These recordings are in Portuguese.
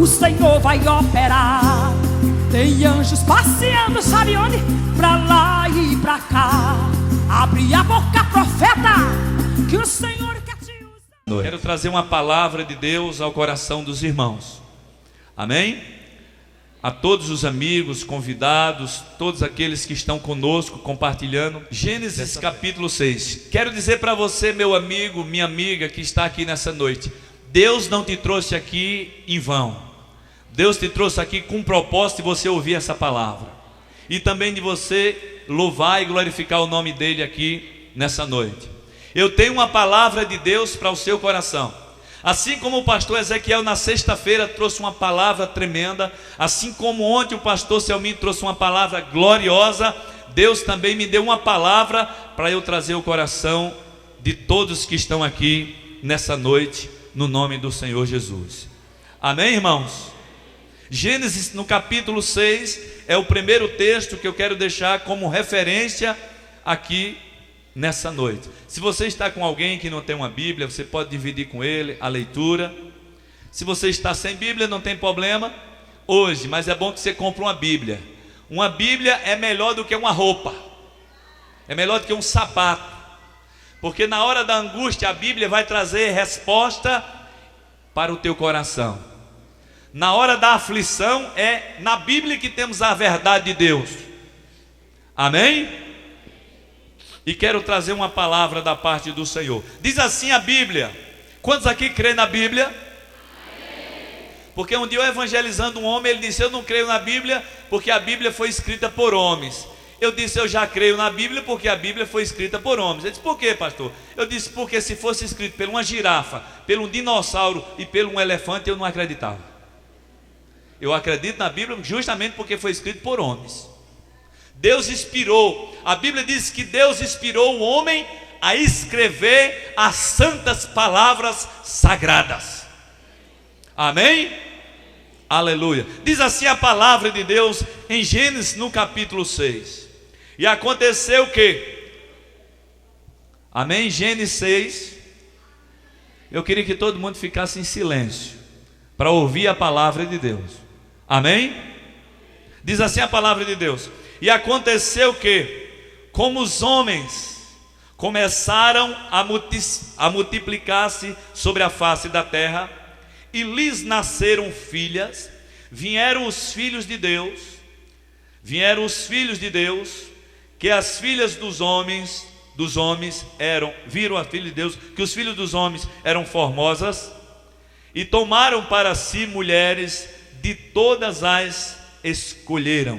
o Senhor vai operar. Tem anjos passeando, sabe onde? Pra lá e pra cá. Abre a boca, profeta, que o Senhor quer te usar. Quero trazer uma palavra de Deus ao coração dos irmãos. Amém? A todos os amigos, convidados, todos aqueles que estão conosco compartilhando. Gênesis capítulo 6. Quero dizer para você, meu amigo, minha amiga que está aqui nessa noite, Deus não te trouxe aqui em vão. Deus te trouxe aqui com um propósito de você ouvir essa palavra e também de você louvar e glorificar o nome dele aqui nessa noite. Eu tenho uma palavra de Deus para o seu coração. Assim como o pastor Ezequiel na sexta-feira trouxe uma palavra tremenda, assim como ontem o pastor Selmin trouxe uma palavra gloriosa, Deus também me deu uma palavra para eu trazer o coração de todos que estão aqui nessa noite, no nome do Senhor Jesus. Amém, irmãos? Gênesis no capítulo 6 é o primeiro texto que eu quero deixar como referência aqui nessa noite. Se você está com alguém que não tem uma Bíblia, você pode dividir com ele a leitura. Se você está sem Bíblia, não tem problema hoje, mas é bom que você compre uma Bíblia. Uma Bíblia é melhor do que uma roupa, é melhor do que um sapato, porque na hora da angústia a Bíblia vai trazer resposta para o teu coração. Na hora da aflição é na Bíblia que temos a verdade de Deus. Amém? E quero trazer uma palavra da parte do Senhor. Diz assim a Bíblia. Quantos aqui creem na Bíblia? Amém. Porque um dia eu evangelizando um homem, ele disse: eu não creio na Bíblia porque a Bíblia foi escrita por homens. Eu disse: eu já creio na Bíblia porque a Bíblia foi escrita por homens. Ele disse: por quê, pastor? Eu disse: porque se fosse escrito por uma girafa, por um dinossauro e por um elefante, eu não acreditava. Eu acredito na Bíblia justamente porque foi escrito por homens. Deus inspirou, a Bíblia diz que Deus inspirou o homem a escrever as santas palavras sagradas. Amém? Aleluia. Diz assim a palavra de Deus em Gênesis no capítulo 6. E aconteceu que, amém? Gênesis 6. Eu queria que todo mundo ficasse em silêncio para ouvir a palavra de Deus. Amém? Diz assim a palavra de Deus. E aconteceu que, como os homens começaram a multiplicar-se sobre a face da terra, e lhes nasceram filhas, vieram os filhos de Deus, que as filhas dos homens viram a filha de Deus, que os filhos dos homens eram formosas, e tomaram para si mulheres, de todas as escolheram.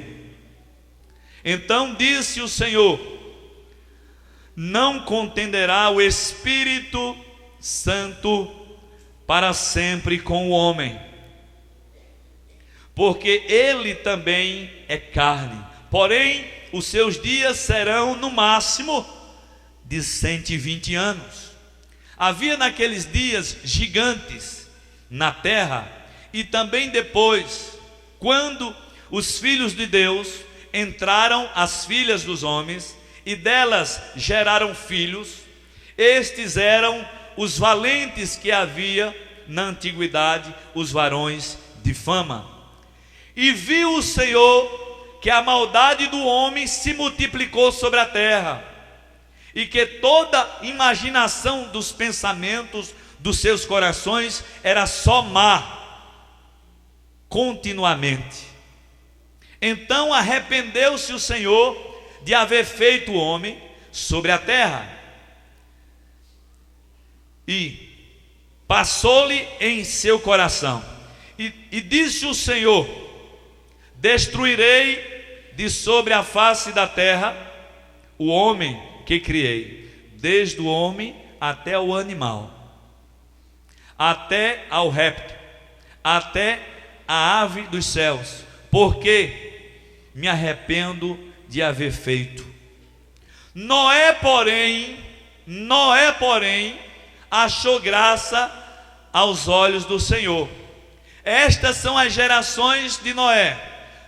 Então disse o Senhor: não contenderá o Espírito Santo para sempre com o homem, porque ele também é carne, porém os seus dias serão no máximo de 120 anos. Havia naqueles dias gigantes na terra, e também depois, quando os filhos de Deus entraram as filhas dos homens, e delas geraram filhos, estes eram os valentes que havia na antiguidade, os varões de fama. E viu o Senhor que a maldade do homem se multiplicou sobre a terra, e que toda imaginação dos pensamentos dos seus corações era só má, continuamente. Então arrependeu-se o Senhor de haver feito o homem sobre a terra, e passou-lhe em seu coração, e disse o Senhor: destruirei de sobre a face da terra o homem que criei, desde o homem até o animal, até ao réptil, até a ave dos céus, porque me arrependo de haver feito. Noé, porém, achou graça aos olhos do Senhor. Estas são as gerações de Noé.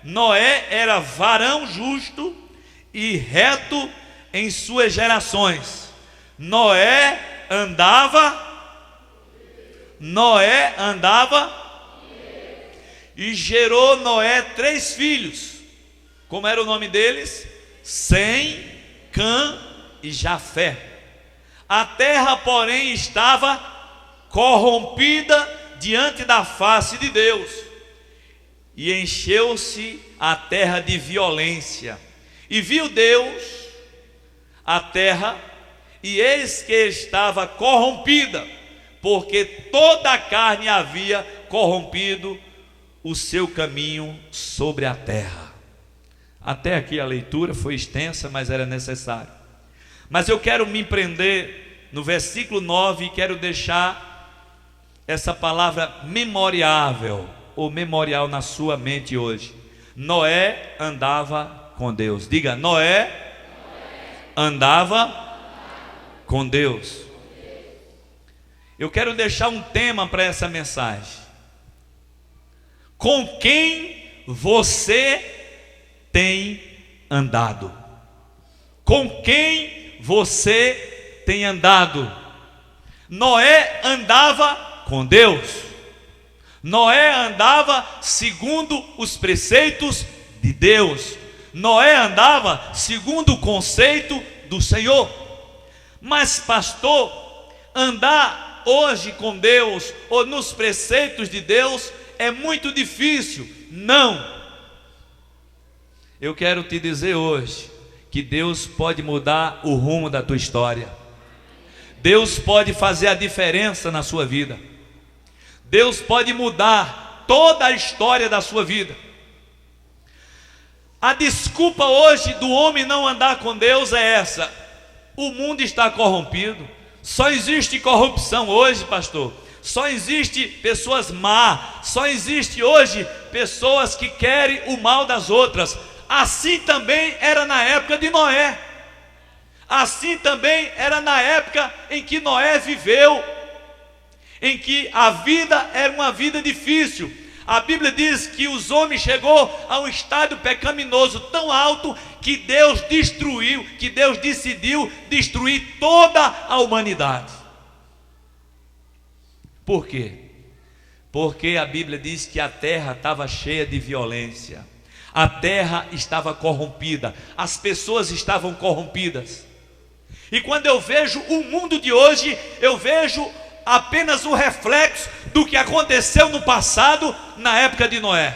Noé era varão justo e reto em suas gerações. Noé andava E gerou Noé 3 filhos. Como era o nome deles? Sem, Cã e Jafé. A terra, porém, estava corrompida diante da face de Deus, e encheu-se a terra de violência. E viu Deus a terra, e eis que estava corrompida, porque toda a carne havia corrompido o seu caminho sobre a terra. Até aqui a leitura foi extensa, mas era necessário. Mas eu quero me prender no versículo 9 e quero deixar essa palavra memoriável ou memorial na sua mente hoje. Noé andava com Deus. Diga, Noé andava com Deus. Eu quero deixar um tema para essa mensagem. Com quem você tem andado? Com quem você tem andado? Noé andava com Deus. Noé andava segundo os preceitos de Deus. Noé andava segundo o conceito do Senhor. Mas pastor, andar hoje com Deus ou nos preceitos de Deus é muito difícil. Não. Eu quero te dizer hoje que Deus pode mudar o rumo da tua história. Deus pode fazer a diferença na sua vida. Deus pode mudar toda a história da sua vida. A desculpa hoje do homem não andar com Deus é essa: o mundo está corrompido. Só existe corrupção hoje, pastor. Só existe pessoas más. Só existe hoje pessoas que querem o mal das outras. Assim também era na época de Noé. Assim também era na época em que Noé viveu, em que a vida era uma vida difícil. A Bíblia diz que os homens chegou a um estado pecaminoso tão alto que Deus destruiu, que Deus decidiu destruir toda a humanidade. Por quê? Porque a Bíblia diz que a terra estava cheia de violência. A terra estava corrompida, as pessoas estavam corrompidas. E quando eu vejo o mundo de hoje, eu vejo apenas o reflexo do que aconteceu no passado, na época de Noé.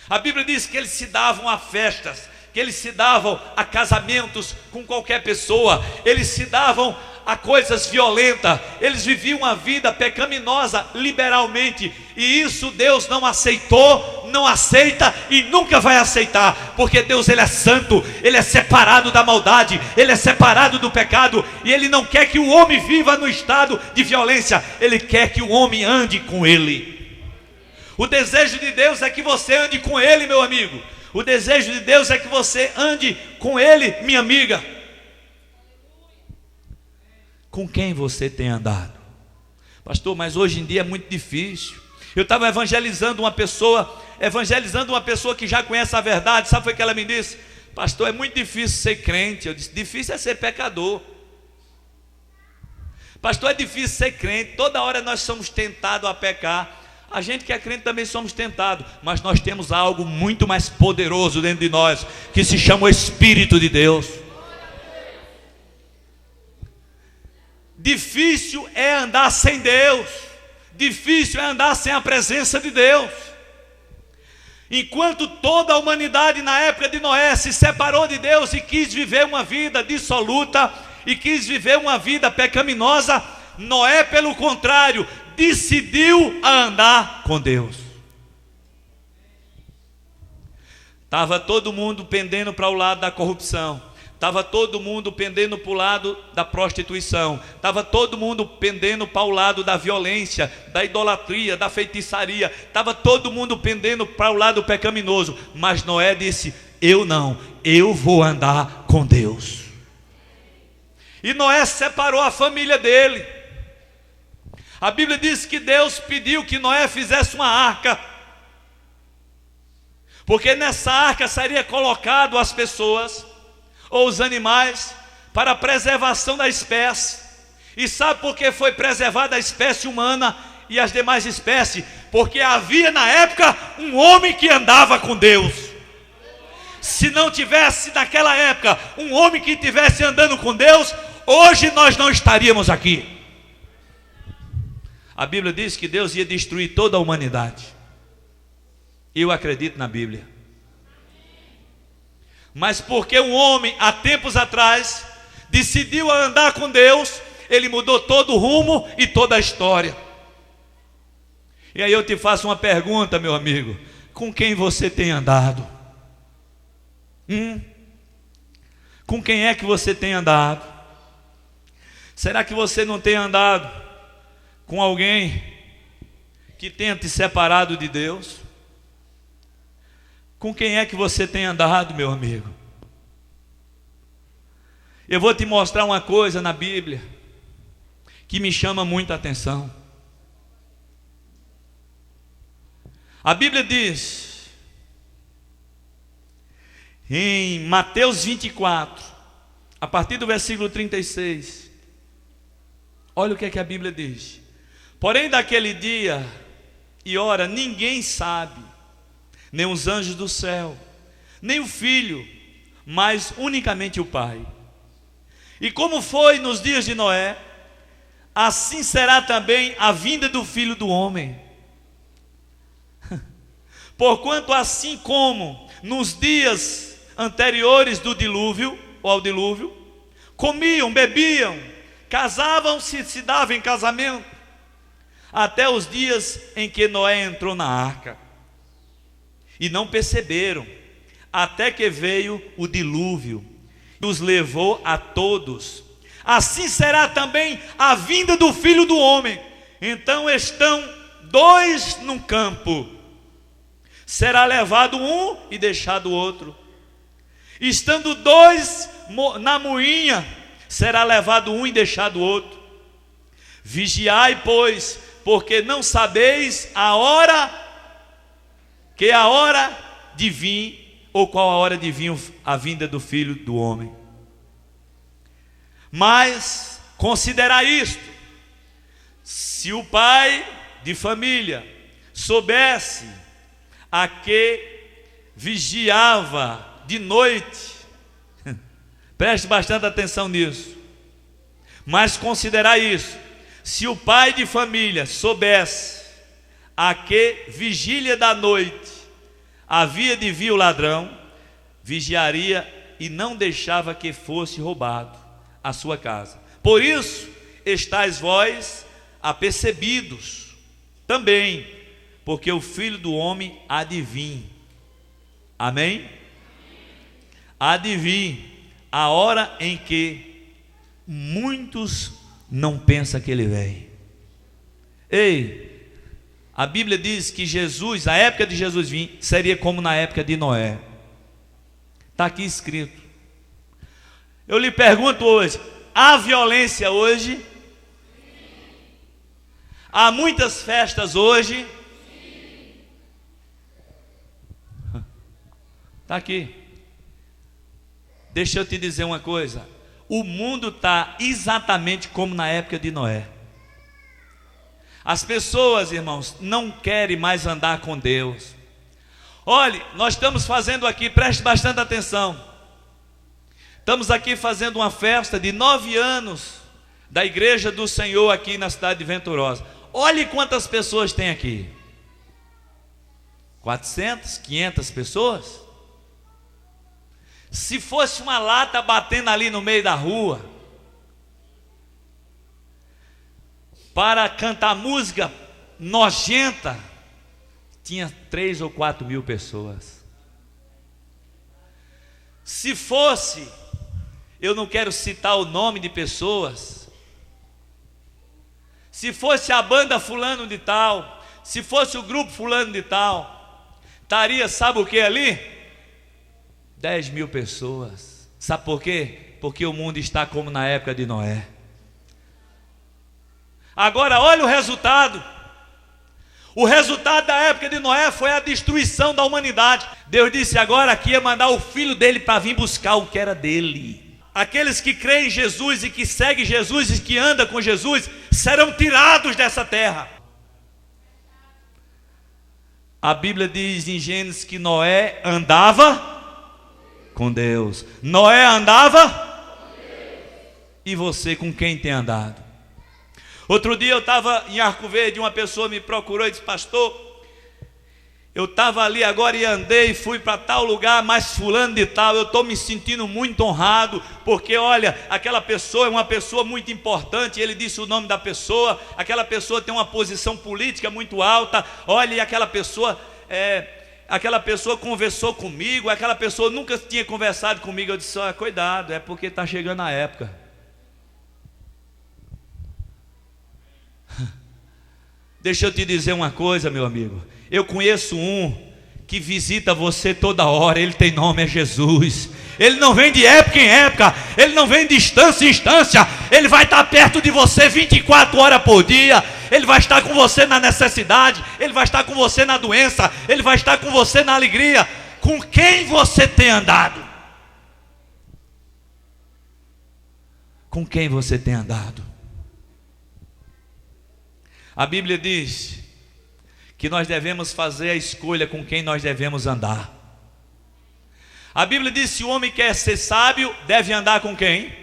A Bíblia diz que eles se davam a festas, que eles se davam a casamentos com qualquer pessoa, eles se davam a coisas violentas, eles viviam uma vida pecaminosa liberalmente, e isso Deus não aceitou, não aceita e nunca vai aceitar, porque Deus, Ele é santo, Ele é separado da maldade, Ele é separado do pecado, e Ele não quer que o homem viva no estado de violência, Ele quer que o homem ande com Ele. O desejo de Deus é que você ande com Ele, meu amigo. O desejo de Deus é que você ande com Ele, minha amiga. Com quem você tem andado? Pastor, mas hoje em dia é muito difícil. Eu estava evangelizando uma pessoa que já conhece a verdade. Sabe o que foi que ela me disse? Pastor, é muito difícil ser crente. Eu disse, difícil é ser pecador. Pastor, é difícil ser crente. Toda hora nós somos tentados a pecar. A gente que é crente também somos tentados, mas nós temos algo muito mais poderoso dentro de nós, que se chama o Espírito de Deus. Difícil é andar sem Deus, difícil é andar sem a presença de Deus. Enquanto toda a humanidade na época de Noé se separou de Deus e quis viver uma vida dissoluta e quis viver uma vida pecaminosa, Noé, pelo contrário, decidiu andar com Deus. Estava todo mundo pendendo para o lado da corrupção. Estava todo mundo pendendo para o lado da prostituição. Estava todo mundo pendendo para o lado da violência, da idolatria, da feitiçaria. Estava todo mundo pendendo para o lado pecaminoso. Mas Noé disse, eu não, eu vou andar com Deus. E Noé separou a família dele. A Bíblia diz que Deus pediu que Noé fizesse uma arca, porque nessa arca seria colocado as pessoas ou os animais para a preservação da espécie. E sabe por que foi preservada a espécie humana e as demais espécies? porque havia na época um homem que andava com Deus. Se não tivesse naquela época um homem que estivesse andando com Deus, hoje nós não estaríamos aqui. A Bíblia diz que Deus ia destruir toda a humanidade. Eu acredito na Bíblia. Mas porque um homem, há tempos atrás, decidiu andar com Deus, ele mudou todo o rumo e toda a história. E aí eu te faço uma pergunta, meu amigo: com quem você tem andado? Com quem é que você tem andado? Será que você não tem andado com alguém que tenha te separado de Deus? Com quem é que você tem andado, meu amigo? Eu vou te mostrar uma coisa na Bíblia que me chama muita atenção. A Bíblia diz em Mateus 24, a partir do versículo 36, olha o que é que a Bíblia diz: porém daquele dia e hora ninguém sabe, nem os anjos do céu, nem o Filho, mas unicamente o Pai. E como foi nos dias de Noé, assim será também a vinda do Filho do Homem. Porquanto assim como nos dias anteriores do dilúvio, ou ao dilúvio, comiam, bebiam, casavam-se, se davam em casamento, até os dias em que Noé entrou na arca, e não perceberam, até que veio o dilúvio, e os levou a todos. Assim será também a vinda do Filho do Homem. Então estão dois num campo, será levado um e deixado o outro. Estando dois na moinha, será levado um e deixado o outro. Vigiai, pois, porque não sabeis a hora de vir, ou qual a hora de vir a vinda do Filho do Homem. Mas considerai isto: se o pai de família soubesse a que vigiava de noite, preste bastante atenção nisso, mas considerai isso: se o pai de família soubesse a que vigília da noite havia de vir o ladrão, vigiaria e não deixava que fosse roubado a sua casa. Por isso estáis vós apercebidos também, porque o Filho do Homem há de vir. Amém? Há de vir a hora em que muitos não pensam que ele vem. Ei, a Bíblia diz que Jesus, a época de Jesus vir, seria como na época de Noé. Está aqui escrito. Eu lhe pergunto hoje: há violência hoje? Há muitas festas hoje? Está aqui. Deixa eu te dizer uma coisa: o mundo está exatamente como na época de Noé. As pessoas, irmãos, não querem mais andar com Deus. Olhe, nós estamos fazendo aqui, preste bastante atenção, estamos aqui fazendo uma festa de 9 anos da Igreja do Senhor aqui na cidade de Venturosa. Olhe quantas pessoas tem aqui. 400, 500 pessoas. Se fosse uma lata batendo ali no meio da rua para cantar música nojenta, tinha 3 ou 4 mil pessoas. Se fosse, eu não quero citar o nome de pessoas, se fosse a banda fulano de tal, se fosse o grupo fulano de tal, estaria, sabe o que ali? 10 mil pessoas. Sabe por quê? Porque o mundo está como na época de Noé. Agora olha o resultado. O resultado da época de Noé foi a destruição da humanidade. Deus disse agora que ia mandar o filho dele para vir buscar o que era dele. Aqueles que creem em Jesus e que seguem Jesus e que andam com Jesus serão tirados dessa terra. A Bíblia diz em Gênesis que Noé andava com Deus. Noé andava com Deus. E você com quem tem andado? Outro dia eu estava em Arco Verde, uma pessoa me procurou e disse: pastor, eu estava ali agora e andei, fui para tal lugar, mas fulano de tal, eu estou me sentindo muito honrado, porque olha, aquela pessoa é uma pessoa muito importante. Ele disse o nome da pessoa, aquela pessoa tem uma posição política muito alta, olha, e aquela pessoa conversou comigo, aquela pessoa nunca tinha conversado comigo. Eu disse: olha, cuidado, é porque está chegando a época. Deixa eu te dizer uma coisa, meu amigo. Eu conheço um que visita você toda hora. Ele tem nome, é Jesus. Ele não vem de época em época, ele não vem de instância em instância. Ele vai estar perto de você 24 horas por dia. Ele vai estar com você na necessidade, ele vai estar com você na doença, ele vai estar com você na alegria. Com quem você tem andado? Com quem você tem andado? A Bíblia diz que nós devemos fazer a escolha com quem nós devemos andar. A Bíblia diz que se o homem quer ser sábio, deve andar com quem?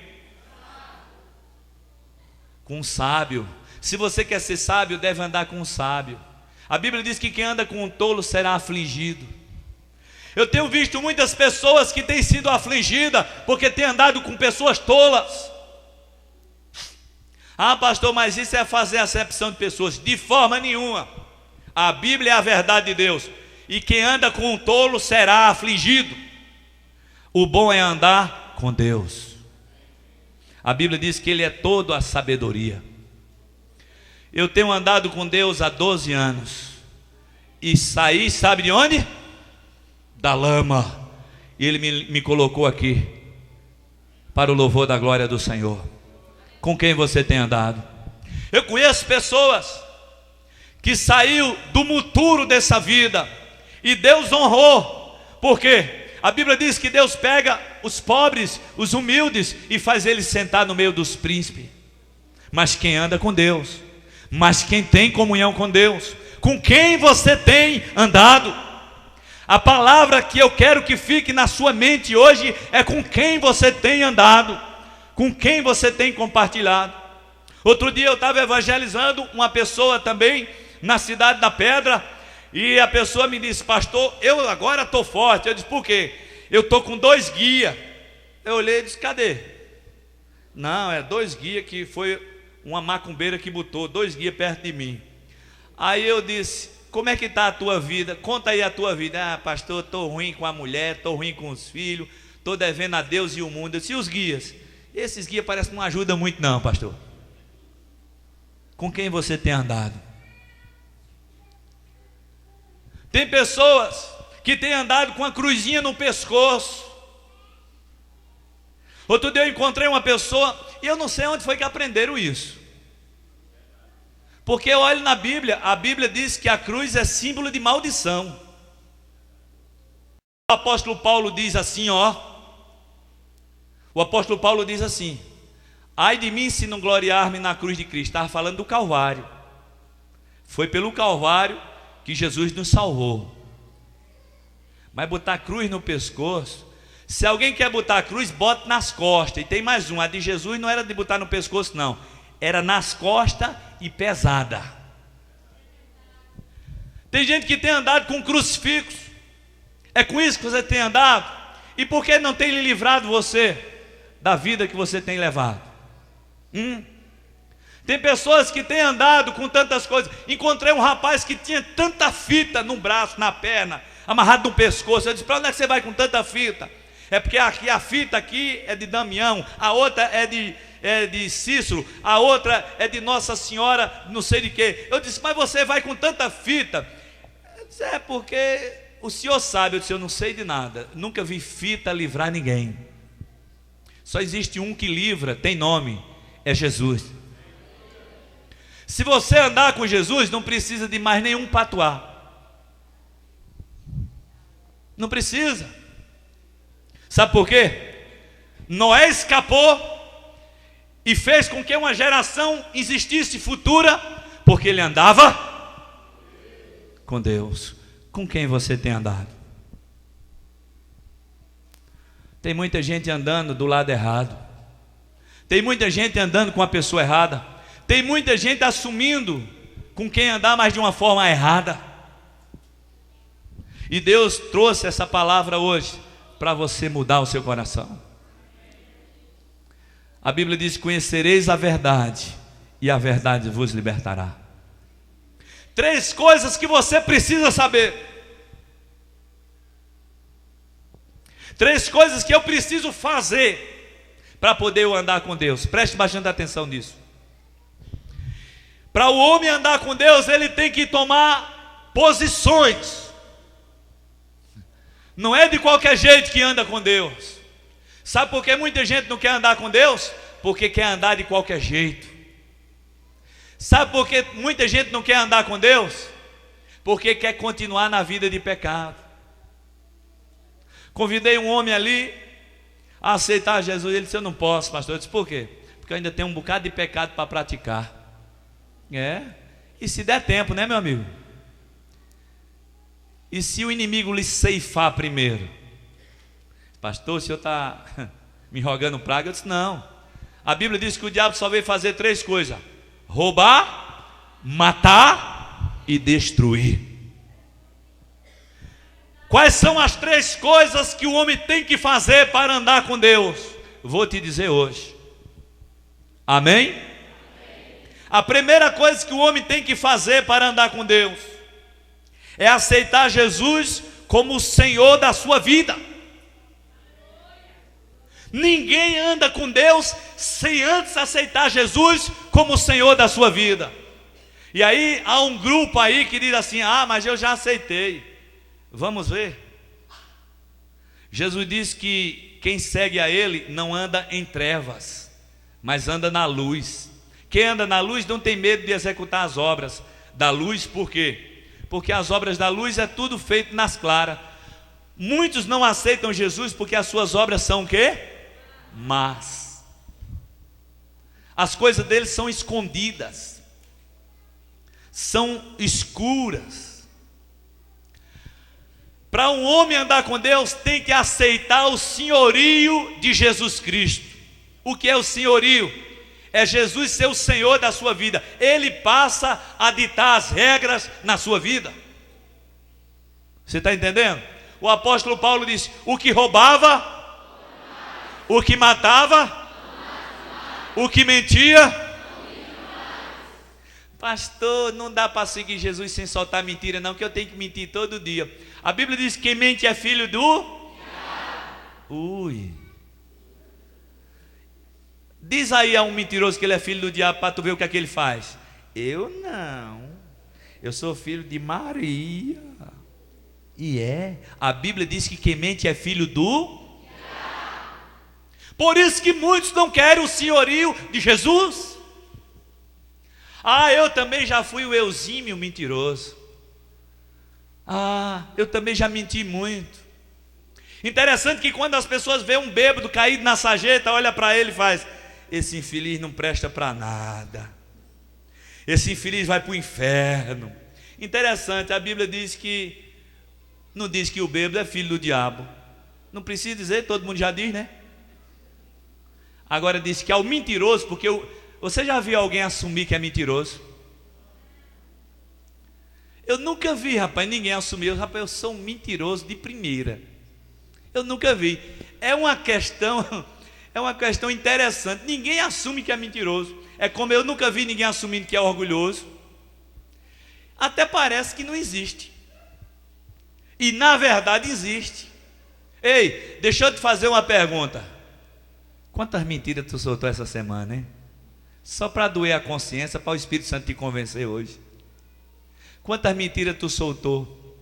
Com um sábio. Se você quer ser sábio, deve andar com um sábio. A Bíblia diz que quem anda com um tolo será afligido. Eu tenho visto muitas pessoas que têm sido afligidas porque têm andado com pessoas tolas. Ah, pastor, mas isso é fazer acepção de pessoas. De forma nenhuma. A Bíblia é a verdade de Deus. E quem anda com um tolo será afligido. O bom é andar com Deus. A Bíblia diz que Ele é todo a sabedoria. Eu tenho andado com Deus há 12 anos. E saí, sabe de onde? Da lama. E Ele me colocou aqui para o louvor da glória do Senhor. Com quem você tem andado? Eu conheço pessoas que saiu do muturo dessa vida e Deus honrou. Por quê? A Bíblia diz que Deus pega os pobres, os humildes e faz eles sentar no meio dos príncipes. Mas quem anda com Deus, mas quem tem comunhão com Deus, com quem você tem andado? A palavra que eu quero que fique na sua mente hoje é com quem você tem andado, com quem você tem compartilhado. Outro dia eu estava evangelizando uma pessoa também na cidade da Pedra, e a pessoa me disse: pastor, eu agora estou forte. Eu disse: por quê? Eu estou com 2 guias. Eu olhei e disse: cadê? Não, é 2 guias que foi uma macumbeira que botou 2 guias perto de mim. Aí eu disse: como é que está a tua vida? Conta aí a tua vida. Ah, pastor, estou ruim com a mulher, estou ruim com os filhos, estou devendo a Deus e o mundo. Eu disse: e os guias? Esses guias parecem que não ajudam muito não, pastor. Com quem você tem andado? Tem pessoas que têm andado com a cruzinha no pescoço. Outro dia eu encontrei uma pessoa, e eu não sei onde foi que aprenderam isso. Porque eu olho na Bíblia, a Bíblia diz que a cruz é símbolo de maldição. O apóstolo Paulo diz assim, o apóstolo Paulo diz assim: ai de mim se não gloriar-me na cruz de Cristo. Estava falando do Calvário. Foi pelo Calvário que Jesus nos salvou. Mas botar a cruz no pescoço, se alguém quer botar a cruz, bota nas costas. E tem mais um, a de Jesus não era de botar no pescoço não, era nas costas e pesada. Tem gente que tem andado com crucifixo. É com isso que você tem andado? E por que não tem lhe livrado você da vida que você tem levado? Tem pessoas que têm andado com tantas coisas. Encontrei um rapaz que tinha tanta fita no braço, na perna, amarrado no pescoço. Eu disse: para onde é que você vai com tanta fita? É porque aqui a fita aqui é de Damião, a outra é de Cícero, a outra é de Nossa Senhora, não sei de quê. Eu disse: mas você vai com tanta fita? Eu disse: é porque o senhor sabe. Eu disse: eu não sei de nada, nunca vi fita livrar ninguém. Só existe um que livra, tem nome, é Jesus. Se você andar com Jesus, não precisa de mais nenhum patuá. Não precisa. Sabe por quê? Noé escapou e fez com que uma geração existisse futura, porque ele andava com Deus. Com quem você tem andado? Tem muita gente andando do lado errado. Tem muita gente andando com a pessoa errada. Tem muita gente assumindo com quem andar, mas de uma forma errada. E Deus trouxe essa palavra hoje para você mudar o seu coração. A Bíblia diz: conhecereis a verdade, e a verdade vos libertará. 3 coisas que você precisa saber. 3 coisas que eu preciso fazer para poder eu andar com Deus. Preste bastante atenção nisso. Para o homem andar com Deus, ele tem que tomar posições. Não é de qualquer jeito que anda com Deus. Sabe por que muita gente não quer andar com Deus? Porque quer andar de qualquer jeito. Sabe por que muita gente não quer andar com Deus? Porque quer continuar na vida de pecado. Convidei um homem ali a aceitar Jesus. Ele disse: eu não posso, pastor. Eu disse: por quê? Porque eu ainda tenho um bocado de pecado para praticar. E se der tempo, né, meu amigo? E se o inimigo lhe ceifar primeiro? Pastor, o senhor está me rogando praga? Eu disse: não. A Bíblia diz que o diabo só veio fazer 3 coisas: roubar, matar e destruir. Quais são as 3 coisas que o homem tem que fazer para andar com Deus? Vou te dizer hoje. Amém? A primeira coisa que o homem tem que fazer para andar com Deus é aceitar Jesus como o Senhor da sua vida. Ninguém anda com Deus sem antes aceitar Jesus como o Senhor da sua vida. E aí há um grupo aí que diz assim: ah, mas eu já aceitei. Vamos ver. Jesus diz que quem segue a Ele não anda em trevas, mas anda na luz. Quem anda na luz não tem medo de executar as obras da luz. Por quê? Porque as obras da luz é tudo feito nas claras. Muitos não aceitam Jesus porque as suas obras são o quê? Más. As coisas deles são escondidas, são escuras. Para um homem andar com Deus, tem que aceitar o senhorio de Jesus Cristo. O que é o senhorio? É Jesus ser o Senhor da sua vida. Ele passa a ditar as regras na sua vida. Você está entendendo? O apóstolo Paulo disse: o que roubava, o que matava, o que mentia. Pastor, não dá para seguir Jesus sem soltar mentira não, que eu tenho que mentir todo dia. A Bíblia diz que quem mente é filho do diabo. Diz aí a um mentiroso que ele é filho do diabo, para tu ver o que é que ele faz. Eu não. Eu sou filho de Maria. E a Bíblia diz que quem mente é filho do diabo. Por isso que muitos não querem o senhorio de Jesus. Ah, eu também já fui o exímio mentiroso. Ah, eu também já menti muito. Interessante que quando as pessoas veem um bêbado caído na sarjeta, olha para ele e faz: esse infeliz não presta para nada. Esse infeliz vai para o inferno. Interessante, a Bíblia diz que não diz que o bêbado é filho do diabo. Não precisa dizer, todo mundo já diz, né? Agora diz que é o mentiroso, porque você já viu alguém assumir que é mentiroso? Eu nunca vi, rapaz, ninguém assumir. Rapaz, eu sou um mentiroso de primeira. Eu nunca vi. É uma questão interessante. Ninguém assume que é mentiroso. É como eu nunca vi ninguém assumindo que é orgulhoso. Até parece que não existe. E na verdade existe. Ei, deixa eu te fazer uma pergunta. Quantas mentiras tu soltou essa semana, hein? Só para doer a consciência, para o Espírito Santo te convencer hoje. Quantas mentiras tu soltou?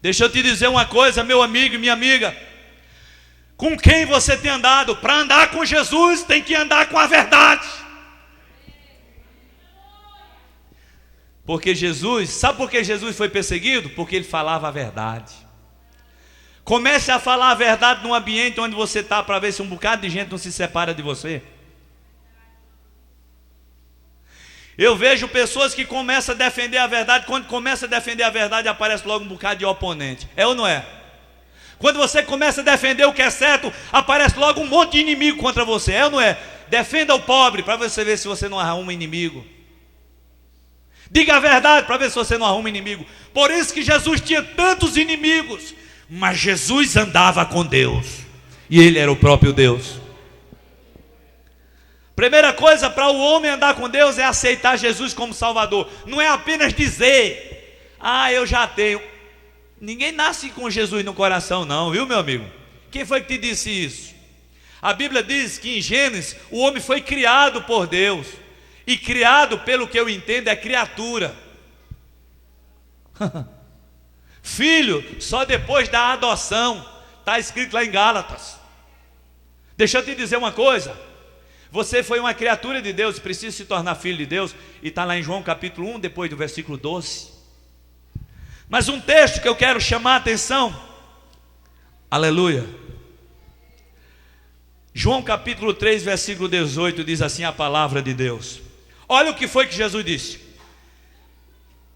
Deixa eu te dizer uma coisa, meu amigo e minha amiga. Com quem você tem andado? Para andar com Jesus, tem que andar com a verdade. Porque Jesus, sabe por que Jesus foi perseguido? Porque ele falava a verdade. Comece a falar a verdade no ambiente onde você está, para ver se um bocado de gente não se separa de você. Eu vejo pessoas que começam a defender a verdade. Quando começa a defender a verdade, aparece logo um bocado de oponente. É ou não é? Quando você começa a defender o que é certo, aparece logo um monte de inimigo contra você. É ou não é? Defenda o pobre, para você ver se você não arruma inimigo. Diga a verdade, para ver se você não arruma inimigo. Por isso que Jesus tinha tantos inimigos. Mas Jesus andava com Deus. E Ele era o próprio Deus. Primeira coisa para o homem andar com Deus é aceitar Jesus como Salvador. Não é apenas dizer: ah, eu já tenho. Ninguém nasce com Jesus no coração não, viu, meu amigo? Quem foi que te disse isso? A Bíblia diz que em Gênesis o homem foi criado por Deus. E criado, pelo que eu entendo, é criatura. Filho, só depois da adoção. Está escrito lá em Gálatas. Deixa eu te dizer uma coisa. Você foi uma criatura de Deus, precisa se tornar filho de Deus. E está lá em João capítulo 1, depois do versículo 12. Mas um texto que eu quero chamar a atenção. Aleluia. João capítulo 3, versículo 18, diz assim a palavra de Deus. Olha o que foi que Jesus disse.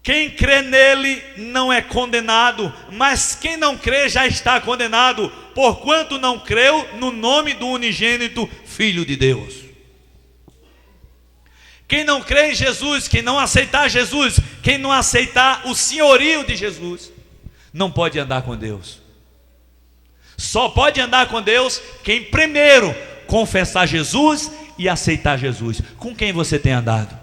Quem crê nele não é condenado, mas quem não crê já está condenado, porquanto não creu no nome do unigênito Filho de Deus. Quem não crê em Jesus, quem não aceitar Jesus, quem não aceitar o senhorio de Jesus, não pode andar com Deus. Só pode andar com Deus quem primeiro confessar Jesus e aceitar Jesus. Com quem você tem andado?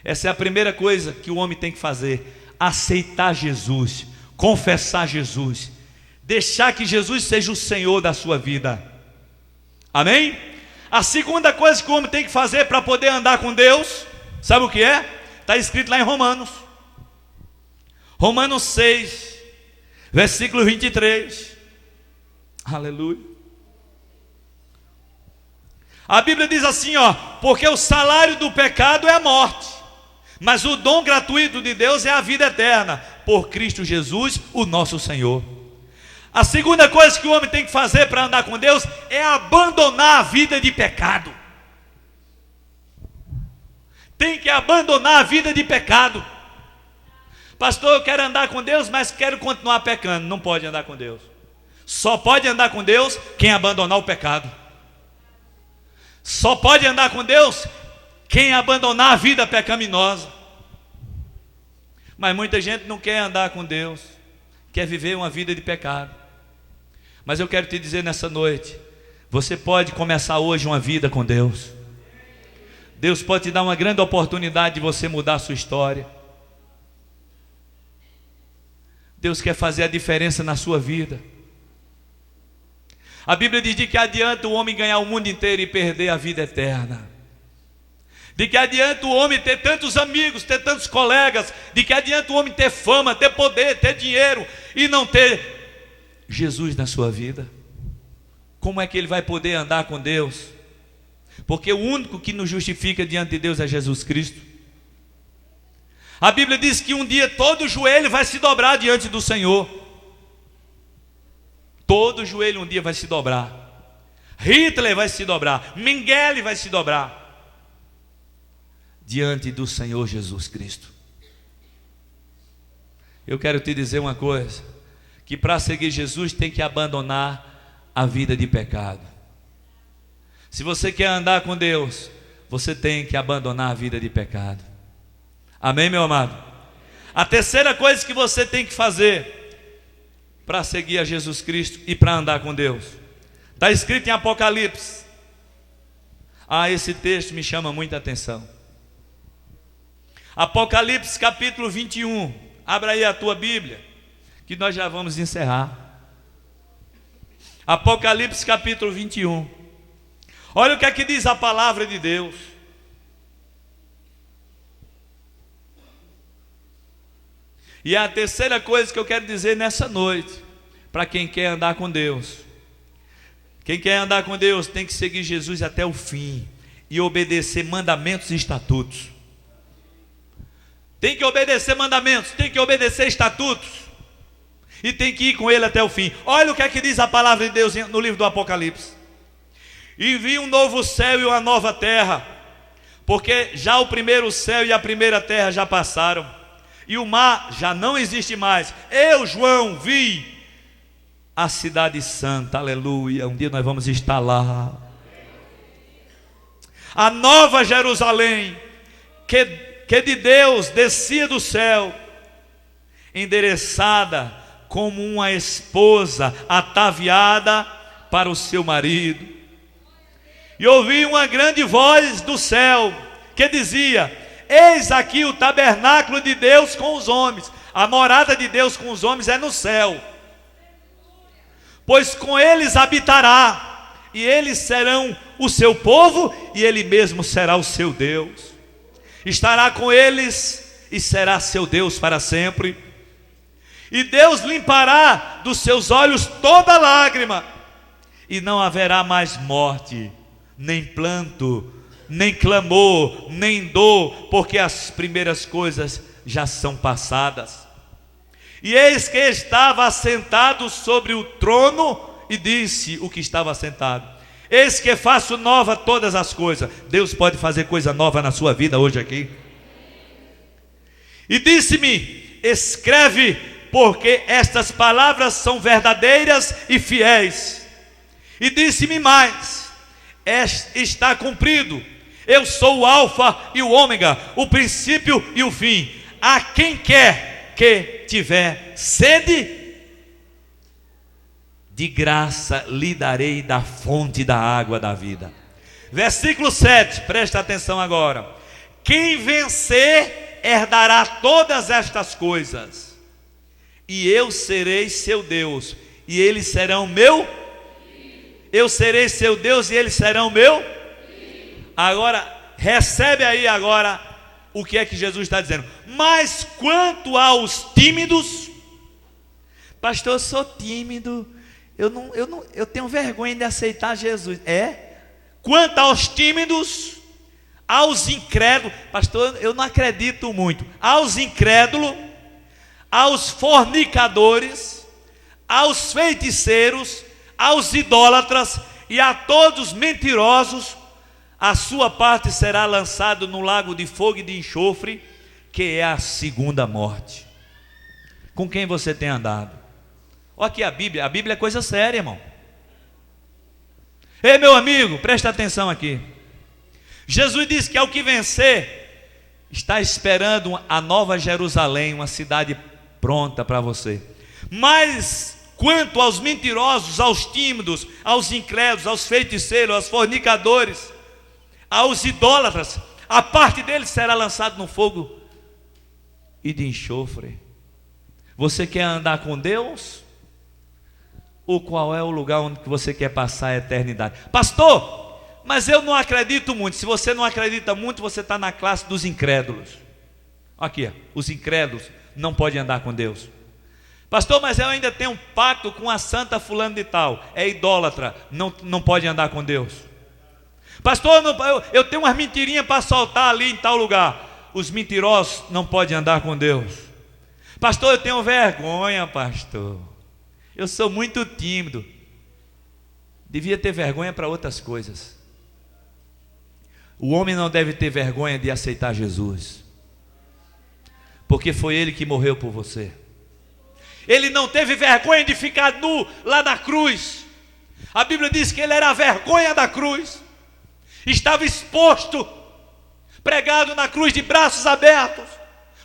Essa é a primeira coisa que o homem tem que fazer: aceitar Jesus, confessar Jesus, deixar que Jesus seja o Senhor da sua vida. Amém? A segunda coisa que o homem tem que fazer para poder andar com Deus, sabe o que é? Está escrito lá em Romanos. Romanos 6, versículo 23. Aleluia. A Bíblia diz assim, ó: porque o salário do pecado é a morte, mas o dom gratuito de Deus é a vida eterna, por Cristo Jesus, o nosso Senhor. A segunda coisa que o homem tem que fazer para andar com Deus é abandonar a vida de pecado. Tem que abandonar a vida de pecado. Pastor, eu quero andar com Deus, mas quero continuar pecando. Não pode andar com Deus. Só pode andar com Deus quem abandonar o pecado. Só pode andar com Deus quem abandonar a vida pecaminosa. Mas muita gente não quer andar com Deus, quer viver uma vida de pecado. Mas eu quero te dizer nessa noite, você pode começar hoje uma vida com Deus. Deus pode te dar uma grande oportunidade de você mudar a sua história. Deus quer fazer a diferença na sua vida. A Bíblia diz de que adianta o homem ganhar o mundo inteiro e perder a vida eterna. De que adianta o homem ter tantos amigos, ter tantos colegas. De que adianta o homem ter fama, ter poder, ter dinheiro e não ter Jesus na sua vida. Como é que ele vai poder andar com Deus? Porque o único que nos justifica diante de Deus é Jesus Cristo. A Bíblia diz que um dia todo joelho vai se dobrar diante do Senhor. Todo joelho um dia vai se dobrar. Hitler vai se dobrar, Mengele vai se dobrar diante do Senhor Jesus Cristo. Eu quero te dizer uma coisa, que para seguir Jesus tem que abandonar a vida de pecado. Se você quer andar com Deus, você tem que abandonar a vida de pecado. Amém, meu amado? A terceira coisa que você tem que fazer para seguir a Jesus Cristo e para andar com Deus, está escrito em Apocalipse. Esse texto me chama muita atenção. Apocalipse capítulo 21. Abra aí a tua Bíblia, que nós já vamos encerrar. Apocalipse capítulo 21. Olha o que é que diz a palavra de Deus. E a terceira coisa que eu quero dizer nessa noite, para quem quer andar com Deus. Quem quer andar com Deus tem que seguir Jesus até o fim e obedecer mandamentos e estatutos. Tem que obedecer mandamentos, tem que obedecer estatutos e tem que ir com ele até o fim. Olha o que é que diz a palavra de Deus no livro do Apocalipse. E vi um novo céu e uma nova terra, porque já o primeiro céu e a primeira terra já passaram, e o mar já não existe mais. Eu, João, vi a cidade santa, aleluia. Um dia nós vamos estar lá. A nova Jerusalém, que de Deus descia do céu, endereçada como uma esposa ataviada para o seu marido. E ouvi uma grande voz do céu que dizia: eis aqui o tabernáculo de Deus com os homens. A morada de Deus com os homens é no céu, pois com eles habitará, e eles serão o seu povo, e ele mesmo será o seu Deus. Estará com eles e será seu Deus para sempre. E Deus limpará dos seus olhos toda lágrima, e não haverá mais morte, nem planto, nem clamor, nem dor, porque as primeiras coisas já são passadas. E eis que estava assentado sobre o trono, e disse o que estava assentado: eis que faço nova todas as coisas. Deus pode fazer coisa nova na sua vida hoje aqui. E disse-me: escreve, porque estas palavras são verdadeiras e fiéis. E disse-me mais: está cumprido. Eu sou o alfa e o ômega, o princípio e o fim. A quem quer que tiver sede, de graça lhe darei da fonte da água da vida. Versículo 7, presta atenção agora. Quem vencer herdará todas estas coisas, e eu serei seu Deus, e eles serão meu. Eu serei seu Deus e eles serão meu. Agora, recebe aí agora o que é que Jesus está dizendo. Mas quanto aos tímidos, pastor, eu sou tímido, eu tenho vergonha de aceitar Jesus. Quanto aos tímidos, aos incrédulos, pastor, eu não acredito muito. Aos incrédulos, aos fornicadores, aos feiticeiros, aos idólatras e a todos mentirosos, a sua parte será lançado no lago de fogo e de enxofre, que é a segunda morte. Com quem você tem andado? Olha aqui a Bíblia é coisa séria, irmão. Ei, meu amigo, presta atenção aqui. Jesus disse que ao que vencer, está esperando a nova Jerusalém, uma cidade pronta para você. Mas quanto aos mentirosos, aos tímidos, aos incrédulos, aos feiticeiros, aos fornicadores, aos idólatras, a parte deles será lançada no fogo e de enxofre. Você quer andar com Deus? Ou qual é o lugar onde você quer passar a eternidade? Pastor, mas eu não acredito muito. Se você não acredita muito, você está na classe dos incrédulos. Aqui, os incrédulos não podem andar com Deus. Pastor, mas eu ainda tenho um pacto com a santa fulano de tal, é idólatra, não pode andar com Deus. Pastor, eu tenho umas mentirinhas para soltar ali em tal lugar. Os mentirosos não podem andar com Deus. Pastor, eu tenho vergonha, pastor, eu sou muito tímido. Devia ter vergonha para outras coisas. O homem não deve ter vergonha de aceitar Jesus, porque foi Ele que morreu por você. Ele não teve vergonha de ficar nu lá na cruz. A Bíblia diz que Ele era a vergonha da cruz. Estava exposto, pregado na cruz de braços abertos,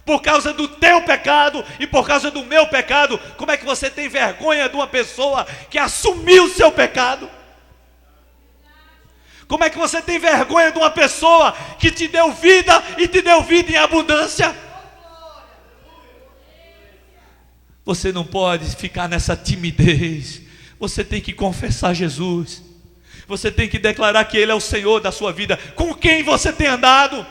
por causa do teu pecado e por causa do meu pecado. Como é que você tem vergonha de uma pessoa que assumiu o seu pecado? Como é que você tem vergonha de uma pessoa que te deu vida e te deu vida em abundância? Você não pode ficar nessa timidez. Você tem que confessar Jesus. Você tem que declarar que Ele é o Senhor da sua vida. Com quem você tem andado?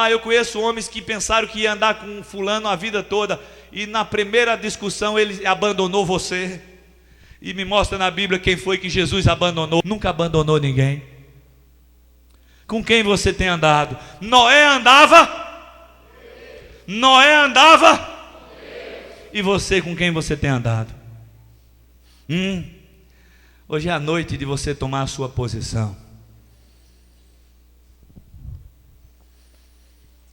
Eu conheço homens que pensaram que ia andar com fulano a vida toda, e na primeira discussão ele abandonou você. E me mostra na Bíblia quem foi que Jesus abandonou. Nunca abandonou ninguém. Com quem você tem andado? Noé andava? Noé andava? E você, com quem você tem andado? Hoje é a noite de você tomar a sua posição.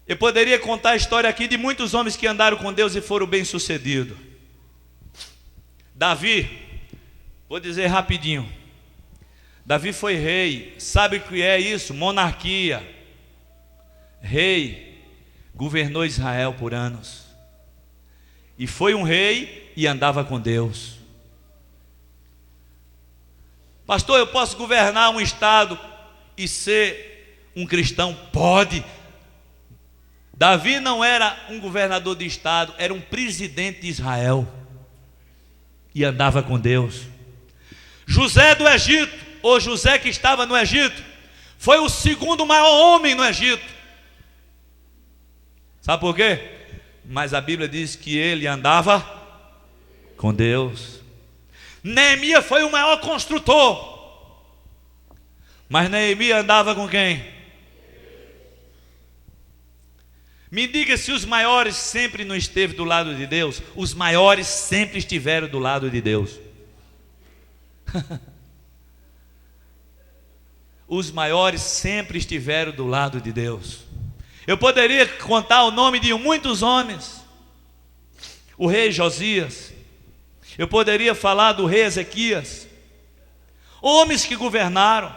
Eu poderia contar a história aqui de muitos homens que andaram com Deus e foram bem-sucedidos. Davi, vou dizer rapidinho. Davi foi rei. Sabe o que é isso? Monarquia. Rei. Governou Israel por anos. E foi um rei e andava com Deus. Pastor, eu posso governar um estado e ser um cristão? Pode. Davi não era um governador de estado, era um presidente de Israel. E andava com Deus. José do Egito, ou José que estava no Egito, foi o segundo maior homem no Egito. Sabe por quê? Mas a Bíblia diz que ele andava com Deus. Neemias foi o maior construtor. Mas Neemias andava com quem? Me diga se os maiores sempre não esteve do lado de Deus. Os maiores sempre estiveram do lado de Deus. Os maiores sempre estiveram do lado de Deus. Eu poderia contar o nome de muitos homens. O rei Josias. Eu poderia falar do rei Ezequias. Homens que governaram.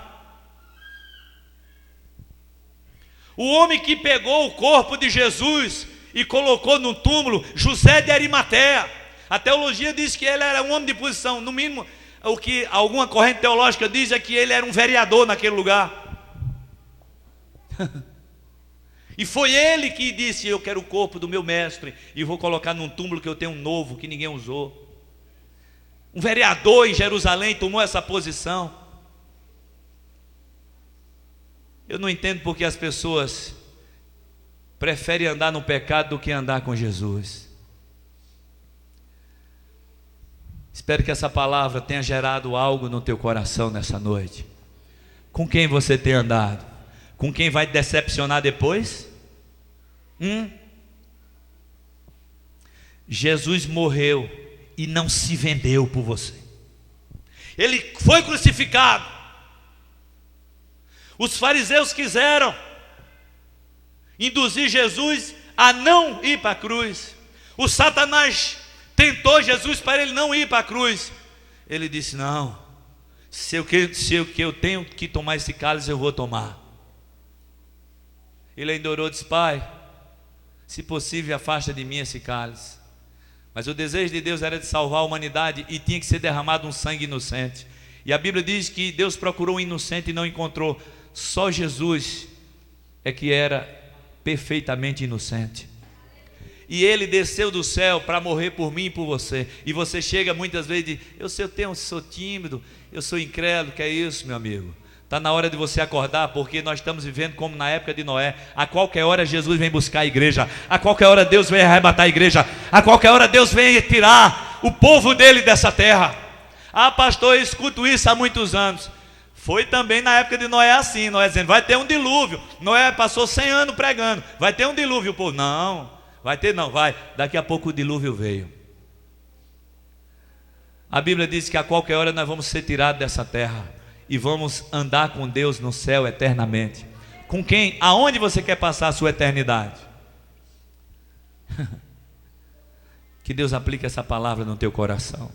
O homem que pegou o corpo de Jesus e colocou no túmulo, José de Arimateia. A teologia diz que ele era um homem de posição. No mínimo, o que alguma corrente teológica diz é que ele era um vereador naquele lugar. E foi ele que disse: eu quero o corpo do meu mestre e vou colocar num túmulo que eu tenho um novo, que ninguém usou. Um vereador em Jerusalém tomou essa posição. Eu não entendo porque as pessoas preferem andar no pecado do que andar com Jesus. Espero que essa palavra tenha gerado algo no teu coração nessa noite. Com quem você tem andado? Com quem vai te decepcionar depois? Jesus morreu e não se vendeu por você. Ele foi crucificado. Os fariseus quiseram induzir Jesus a não ir para a cruz. O Satanás tentou Jesus para ele não ir para a cruz. Ele disse: não, se eu tenho que tomar esse cálice, eu vou tomar. Ele ainda orou e disse: Pai, se possível, afasta de mim esse cálice. Mas o desejo de Deus era de salvar a humanidade e tinha que ser derramado um sangue inocente. E a Bíblia diz que Deus procurou um inocente e não encontrou. Só Jesus é que era perfeitamente inocente. E ele desceu do céu para morrer por mim e por você. E você chega muitas vezes e diz: eu sou tímido, eu sou incrédulo. Que é isso, meu amigo? Está na hora de você acordar, porque nós estamos vivendo como na época de Noé. A qualquer hora Jesus vem buscar a igreja. A qualquer hora Deus vem arrebatar a igreja. A qualquer hora Deus vem tirar o povo dele dessa terra. Ah, pastor, eu escuto isso há muitos anos. Foi também na época de Noé assim. Noé dizendo: vai ter um dilúvio. Noé passou 100 anos pregando: vai ter um dilúvio. O povo: não, vai ter não, vai. Daqui a pouco o dilúvio veio. A Bíblia diz que a qualquer hora nós vamos ser tirados dessa terra e vamos andar com Deus no céu eternamente. Com quem? Aonde você quer passar a sua eternidade? Que Deus aplique essa palavra no teu coração.